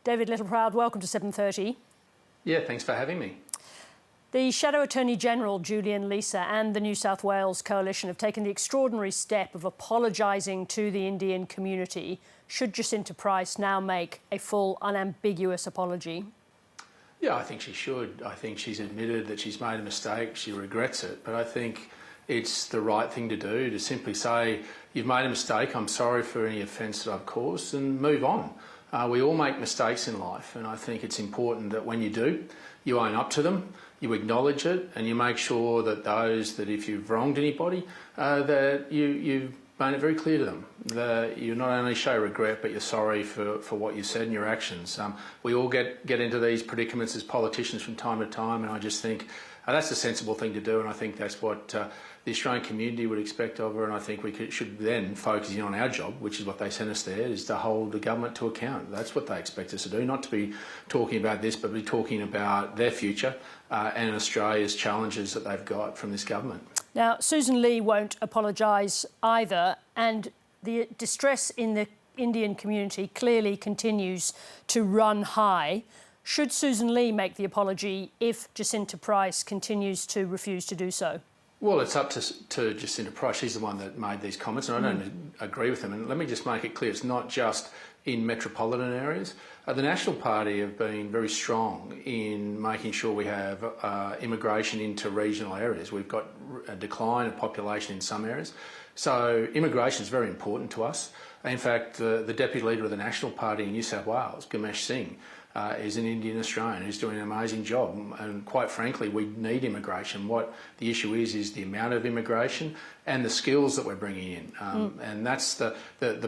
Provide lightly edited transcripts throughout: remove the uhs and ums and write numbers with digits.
David Littleproud, welcome to 7:30. Yeah, thanks for having me. The Shadow Attorney-General Julian Leeser and the New South Wales Coalition have taken the extraordinary step of apologising to the Indian community. Should Jacinta Price now make a full, unambiguous apology? Yeah, I think she should. I think she's admitted that she's made a mistake. She regrets it. But I think it's the right thing to do, to simply say, you've made a mistake, I'm sorry for any offence that I've caused, and move on. We all make mistakes in life, and I think it's important that when you do, you own up to them, you acknowledge it, and you make sure that those that if you've wronged anybody, that you've made it very clear to them that you not only show regret, but you're sorry for what you said and your actions. We all get into these predicaments as politicians from time to time, and I just think that's a sensible thing to do, and I think that's what the Australian community would expect of her, and I think we should then focus in on our job, which is what they sent us there, is to hold the government to account. That's what they expect us to do, not to be talking about this, but be talking about their future and Australia's challenges that they've got from this government. Now, Susan Lee won't apologise either, and the distress in the Indian community clearly continues to run high. Should Susan Lee make the apology if Jacinta Price continues to refuse to do so? Well, it's up to Jacinta Price. She's the one that made these comments, and I don't agree with them. And let me just make it clear, it's not just in metropolitan areas. The National Party have been very strong in making sure we have immigration into regional areas. We've got a decline of population in some areas. So immigration is very important to us. In fact, the Deputy Leader of the National Party in New South Wales, Ganesh Singh, is an Indian Australian who's doing an amazing job, and quite frankly we need immigration. What the issue is the amount of immigration and the skills that we're bringing in, and that's the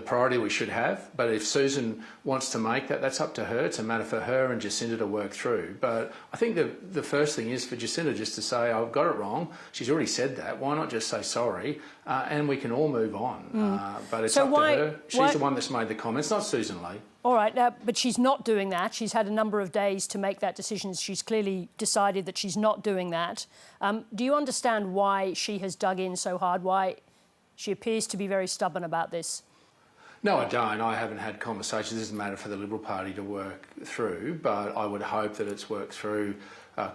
priority we should have. But if Susan wants to make that, that's up to her. It's a matter for her and Jacinta to work through. But I think the first thing is for Jacinta just to say, I've got it wrong. She's already said that. Why not just say sorry, and we can all move on. But it's up to her. She's the one that's made the comments, not Susan Lee. All right, but she's not doing that. She's had a number of days to make that decision. She's clearly decided that she's not doing that. Do you understand why she has dug in so hard, why she appears to be very stubborn about this? No, I don't. I haven't had conversations. This is a matter for the Liberal Party to work through, but I would hope that it's worked through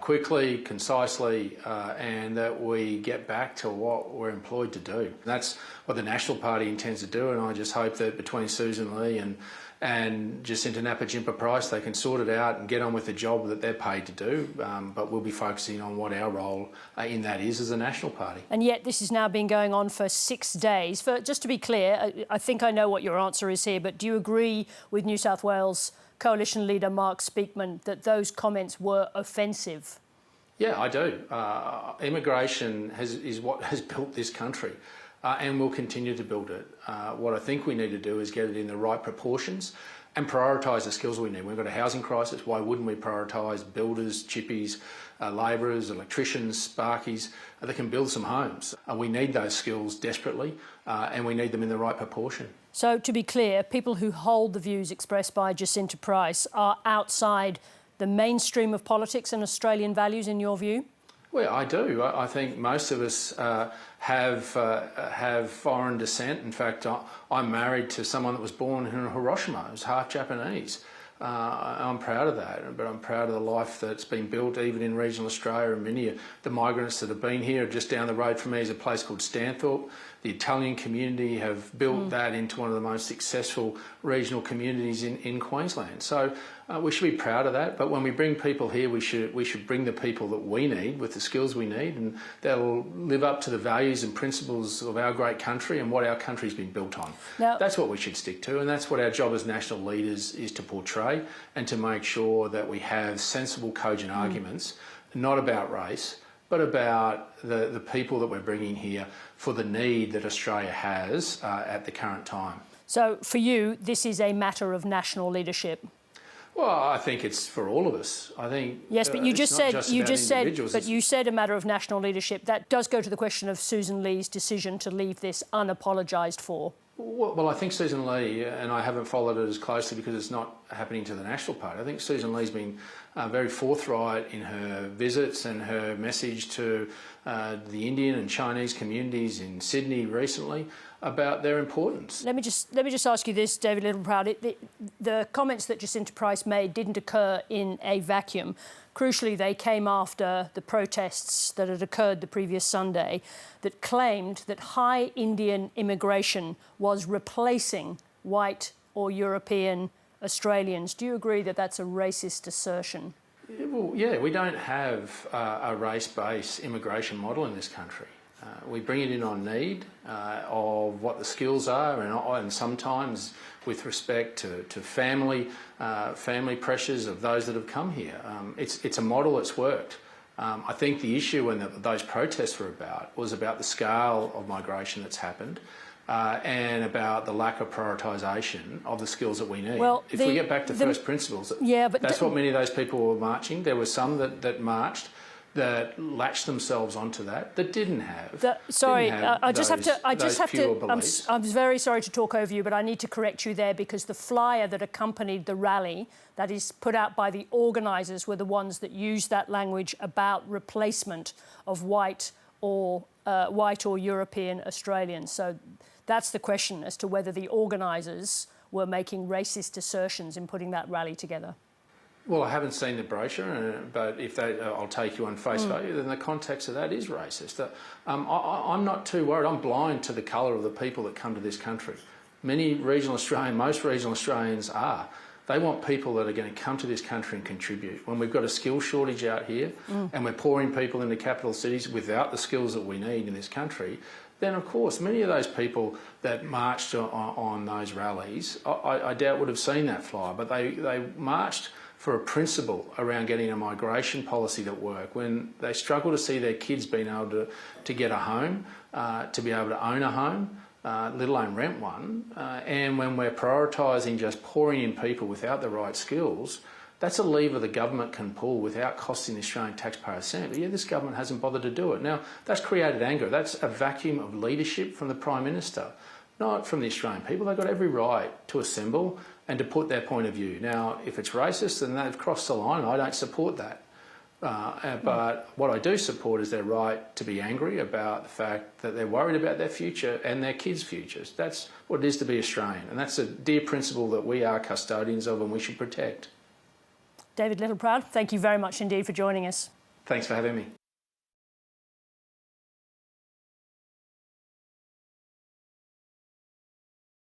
quickly, concisely, and that we get back to what we're employed to do. That's what the National Party intends to do, and I just hope that between Susan Lee and Jacinta Nampijinpa Price, they can sort it out and get on with the job that they're paid to do, but we'll be focusing on what our role in that is as a National Party. And yet this has now been going on for 6 days. Just to be clear, I think I know what your answer is here, but do you agree with New South Wales Coalition Leader Mark Speakman that those comments were offensive? Yeah, I do. Immigration is what has built this country. And we'll continue to build it. What I think we need to do is get it in the right proportions and prioritise the skills we need. We've got a housing crisis. Why wouldn't we prioritise builders, chippies, labourers, electricians, sparkies that can build some homes? We need those skills desperately, and we need them in the right proportion. So, to be clear, people who hold the views expressed by Jacinta Price are outside the mainstream of politics and Australian values, in your view? Well, I do. I think most of us have foreign descent. In fact, I'm married to someone that was born in Hiroshima, who's half Japanese. I'm proud of that, but I'm proud of the life that's been built even in regional Australia, and many of the migrants that have been here. Just down the road from me is a place called Stanthorpe. The Italian community have built that into one of the most successful regional communities in Queensland. So we should be proud of that, but when we bring people here, we should bring the people that we need with the skills we need, and they'll live up to the values and principles of our great country and what our country's been built on. Now, that's what we should stick to, and that's what our job as national leaders is to portray, and to make sure that we have sensible, cogent arguments, not about race, but about the people that we're bringing here for the need that Australia has at the current time. So for you, this is a matter of national leadership? Well, I think it's for all of us. I think yes, but you said a matter of national leadership. That does go to the question of Susan Lee's decision to leave this unapologised for. Well, I think Susan Lee, and I haven't followed it as closely because it's not happening to the National Party, I think Susan Lee's been very forthright in her visits and her message to the Indian and Chinese communities in Sydney recently about their importance. Let me just ask you this, David Littleproud. The comments that Jacinta Price made didn't occur in a vacuum. Crucially, they came after the protests that had occurred the previous Sunday that claimed that high Indian immigration was replacing white or European Australians. Do you agree that that's a racist assertion? Well, yeah, we don't have a race-based immigration model in this country. We bring it in on need of what the skills are, and sometimes with respect to family pressures of those that have come here. It's a model that's worked. I think the issue when those protests were about was about the scale of migration that's happened. And about the lack of prioritisation of the skills that we need. Well, if we get back to first principles, that's what many of those people were marching. There were some that marched that latched themselves onto that didn't have. I'm very sorry to talk over you, but I need to correct you there because the flyer that accompanied the rally, that is put out by the organisers, were the ones that used that language about replacement of white or European Australians. So that's the question as to whether the organisers were making racist assertions in putting that rally together. Well, I haven't seen the brochure, but if I'll take you on face value, then the context of that is racist. I'm not too worried. I'm blind to the colour of the people that come to this country. Most regional Australians are. They want people that are going to come to this country and contribute. When we've got a skills shortage out here and we're pouring people into capital cities without the skills that we need in this country, then of course many of those people that marched on those rallies, I doubt would have seen that flyer, but they marched for a principle around getting a migration policy that worked. When they struggle to see their kids being able to get a home, to be able to own a home, let alone rent one, and when we're prioritising just pouring in people without the right skills, that's a lever the government can pull without costing the Australian taxpayer a cent. But yeah, this government hasn't bothered to do it. Now, that's created anger. That's a vacuum of leadership from the Prime Minister, not from the Australian people. They've got every right to assemble and to put their point of view. Now, if it's racist, then they've crossed the line, and I don't support that. But what I do support is their right to be angry about the fact that they're worried about their future and their kids' futures. That's what it is to be Australian, and that's a dear principle that we are custodians of and we should protect. David Littleproud, thank you very much indeed for joining us. Thanks for having me.